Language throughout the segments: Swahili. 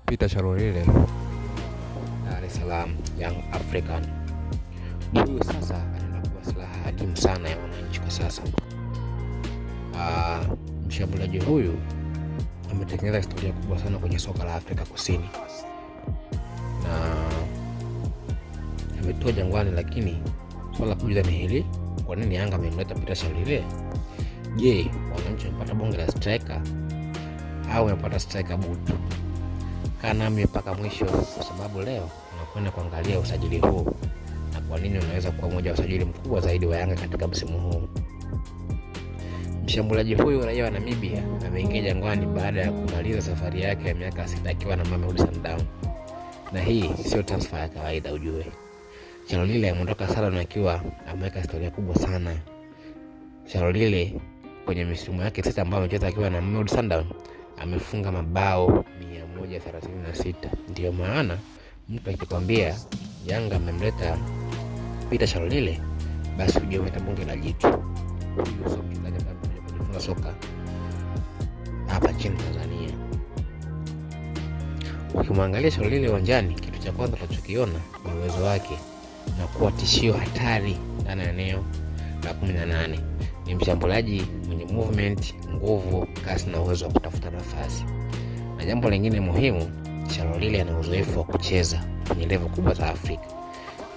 Peter Shalolile, Dar es Salaam, Young African. Huyu sasa anaenda kuwa silaha adimu sana ya wananchi kwa sasa. Mshambuliaji huyu ametengeneza historia kubwa sana kwenye soka la Afrika Kusini na ametoa Jangwani, lakini swala kujuza ni hili: kwa nini Yanga amemleta Peter Shalolile? Je, wananchi wamepata bonge la striker au wamepata striker butu? Kaa nami mpaka mwisho, kwa sababu leo tunakwenda kuangalia usajili huu na kwa nini unaweza kuwa moja wa usajili mkubwa zaidi wa Yanga katika msimu huu. Mshambuliaji huyu raia wa Namibia ameingia Jangwani baada ya kumaliza safari yake ya miaka 6 akiwa na Mamelodi Sundowns. Na hii sio transfer ya kawaida ujue. Shalolile ameondoka Salon akiwa ameweka historia kubwa sana. Shalolile kwenye misimu yake 6 ambayo amecheza akiwa na Mamelodi Sundowns amefunga mabao 136. Ndio maana mtu akikwambia Yanga amemleta Peter Shalolile, basi ujue umetabonge la jitu. Huyu sio mchezaji ambaye anajifunza soka hapa nchini Tanzania. Ukimwangalia Shalolile uwanjani, kitu cha kwanza tunachokiona ni uwezo wake na kuwa tishio hatari ndani ya eneo la 18. Ni mshambuliaji mwenye movement, nguvu, kasi na uwezo wa kutafuta nafasi. Na jambo lingine muhimu, Shalolile ana uzoefu wa kucheza kwenye level kubwa za Afrika.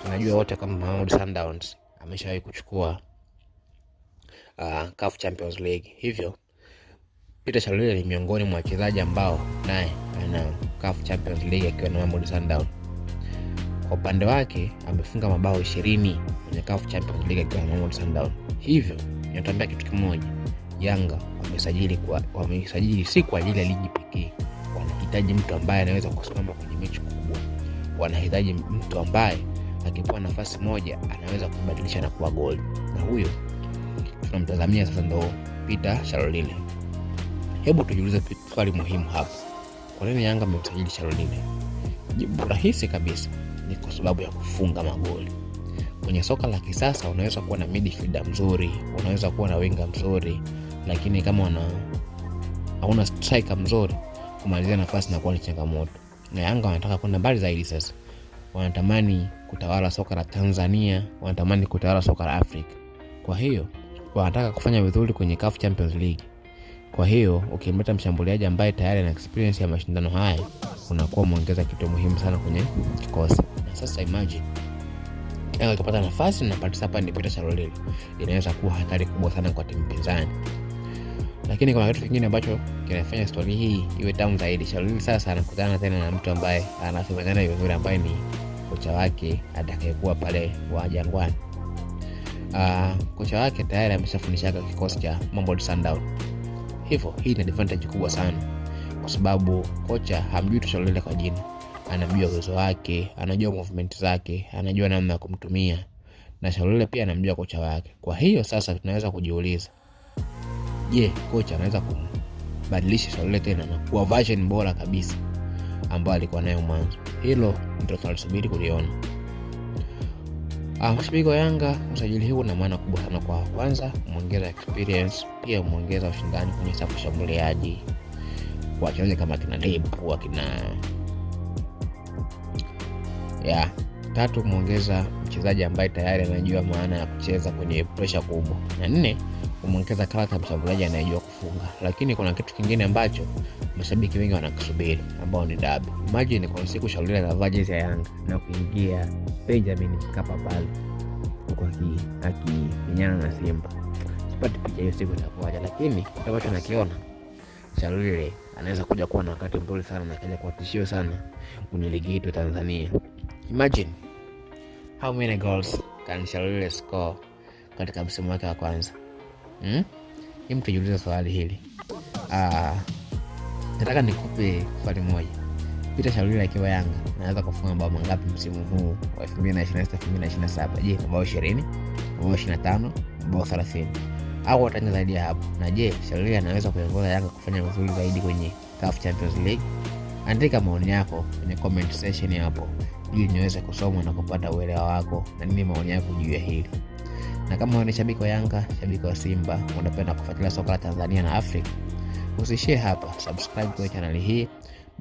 Tunajua wote kama Mamelodi Sundowns ameshawahi kuchukua CAF Champions League. Hivyo Peter Shalolile ni miongoni mwa wachezaji ambao naye ana CAF Champions League akiwa na Mamelodi Sundowns. Kwa upande wake amefunga mabao 20 kwenye CAF Champions League akiwa na Mamelodi Sundowns. Hivyo ninatambia kitu kimoja: Yanga wamesajili si kwa ajili ya ligi pekee. Wanahitaji mtu ambaye anaweza kusimama kwenye mechi kubwa. Wanahitaji mtu ambaye akipewa nafasi moja anaweza kubadilisha na kuwa goli. Na huyo tunamtazamia sasa ndo Peter Shalolile. Hebu tujiulize swali muhimu hapa: kwa nini Yanga amemsajili Shalolile? Jibu rahisi kabisa, ni kwa sababu ya kufunga magoli. Kwenye soka la kisasa unaweza kuwa na midfielder mzuri, unaweza kuwa na winger mzuri, lakini kama hauna striker mzuri, kumalizia nafasi na kuwa ni changamoto. Na Yanga wanataka kwenda mbali zaidi sasa. Wanatamani kutawala soka la Tanzania, wanatamani kutawala soka la Afrika. Kwa hiyo wanataka kufanya vizuri kwenye CAF Champions League. Kwa hiyo ukimleta mshambuliaji ambaye tayari ana experience ya mashindano haya, unakuwa muongeza kitu muhimu sana kwenye kikosi. Na sasa imagine Yanga ikipata nafasi na participant ni Peter Shalolile, inaweza kuwa hatari kubwa sana kwa timu pinzani. Lakini kuna kitu kingine ambacho kinafanya story hii iwe tamu zaidi. Shalolile sasa anakutana tena na mtu ambaye anasemekana vizuri, ambaye ni kocha wake atakayekuwa pale wa Jangwani. Kocha wake tayari ameshafundisha kikosi cha Mamelodi Sundowns. Hivyo hii ni advantage kubwa sana, kwa sababu kocha hamjui tu Shalolile kwa jina, anamjua uwezo wake, anajua movement zake, anajua namna ya kumtumia, na Shalolile pia anamjua kocha wake. Kwa hiyo sasa tunaweza kujiuliza, je, kocha anaweza kumbadilisha Shalolile tena na kuwa version bora kabisa ambayo alikuwa nayo mwanzo? Hilo ndio tunalisubiri kuliona. Mashabiki wa Yanga, usajili huu una maana kubwa sana. Kwa kwanza, muongeza experience, pia muongeza ushindani kwenye safu shambuliaji kwa wachezaji kama kina Depu, tatu, muongeza mchezaji ambaye tayari anajua maana ya kucheza kwenye pressure kubwa. Na 4, muongeza karata mshambuliaji anayejua kufunga. Lakini kuna kitu kingine ambacho mashabiki wengi wanakisubiri, ambao ni dabi. Imagine kwa siku Shalolile anavaa jezi ya Yanga na kuingia Benjamin Mkapa pale huko akimenyana na Simba. Sipati picha hiyo siku itakuwaje, lakini ambacho nakiona, Shalolile anaweza kuja kuwa na wakati mzuri sana na kaja kwa tishio sana kwenye ligi yetu Tanzania. Imagine how many goals can Shalolile score katika msimu wake wa kwanza. Hebu tujiulize swali hili. Nataka nikupe swali moja. Peter Shalolile akiwa Yanga anaweza kufunga mabao mangapi msimu huu wa 2026-2027? Je, mabao 20, mabao 25, mabao 30 au hata zaidi ya hapo? Na je, Shalolile anaweza kuongoza Yanga kufanya vizuri zaidi kwenye CAF Champions League? Andika maoni yako kwenye comment section hapo ili niweze kusoma na kupata uelewa wako na nini maoni yako juu ya hili. Na kama wewe ni shabiki wa Yanga, shabiki wa Simba, unapenda kufuatilia soka la Tanzania na Afrika, usishie hapa, subscribe kwa channel hii,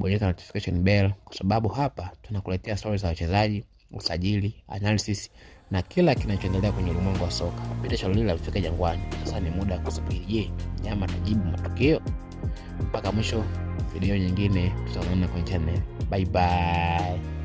bonyeza notification bell, kwa sababu hapa tunakuletea stories za wachezaji, usajili, analysis na kila kinachoendelea kwenye ulimwengu wa soka. Peter Shalulile amefika Jangwani. Sasa ni muda wa kusubiri, je, Nyama atajibu matokeo? Mpaka mwisho video nyingine tutaonana kwenye channel. Bye bye.